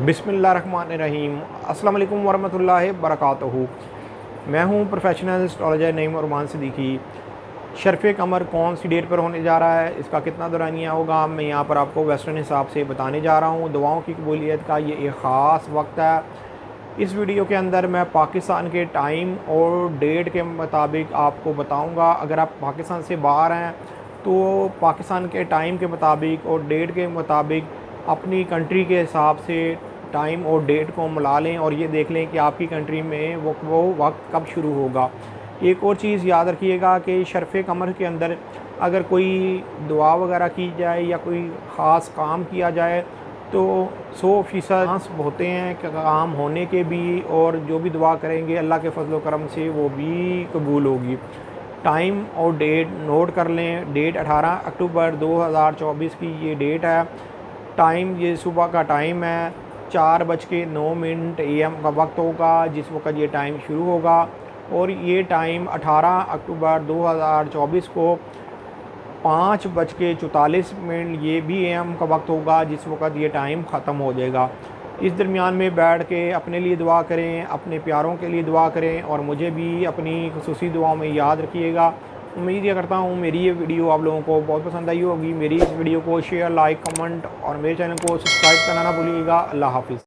बिस्मिल्लाहिर्रहमानिर्रहीम। अस्सलाम वालेकुम वरहमतुल्लाहि वबरकातुहू। मैं हूँ प्रोफेशनल एस्ट्रोलॉजर नईम उरमान सिद्दीकी। शर्फ़ कमर कौन सी डेट पर होने जा रहा है, इसका कितना दौरानिया होगा, मैं यहाँ पर आपको वेस्टर्न हिसाब से बताने जा रहा हूँ। दुआओं की कबूलियत का ये एक ख़ास वक्त है। इस वीडियो के अंदर मैं पाकिस्तान के टाइम और डेट के मुताबिक आपको बताऊँगा। अगर आप पाकिस्तान से बाहर हैं तो पाकिस्तान के टाइम के मुताबिक और डेट के मुताबिक अपनी कंट्री के हिसाब से टाइम और डेट को मिला लें और ये देख लें कि आपकी कंट्री में वो वक्त कब शुरू होगा। एक और चीज़ याद रखिएगा कि शर्फ़ कमर के अंदर अगर कोई दुआ वगैरह की जाए या कोई ख़ास काम किया जाए तो 100% चांस होते हैं कि काम होने के भी, और जो भी दुआ करेंगे अल्लाह के फजल करम से वो भी कबूल होगी। टाइम और डेट नोट कर लें। डेट 18 अक्टूबर 2024 की ये डेट है। टाइम ये सुबह का टाइम है, 4:09 AM का वक्त होगा जिस वक्त ये टाइम शुरू होगा। और ये टाइम 18 अक्टूबर 2024 को 5:44 ये भी AM का वक्त होगा जिस वक्त ये टाइम ख़त्म हो जाएगा। इस दरमियान में बैठ के अपने लिए दुआ करें, अपने प्यारों के लिए दुआ करें और मुझे भी अपनी खुसूसी दुआओं में याद रखिएगा। उम्मीद ये करता हूँ मेरी ये वीडियो आप लोगों को बहुत पसंद आई होगी। मेरी इस वीडियो को शेयर, लाइक, कमेंट और मेरे चैनल को सब्सक्राइब करना ना भूलिएगा। अल्लाह हाफ़िज़।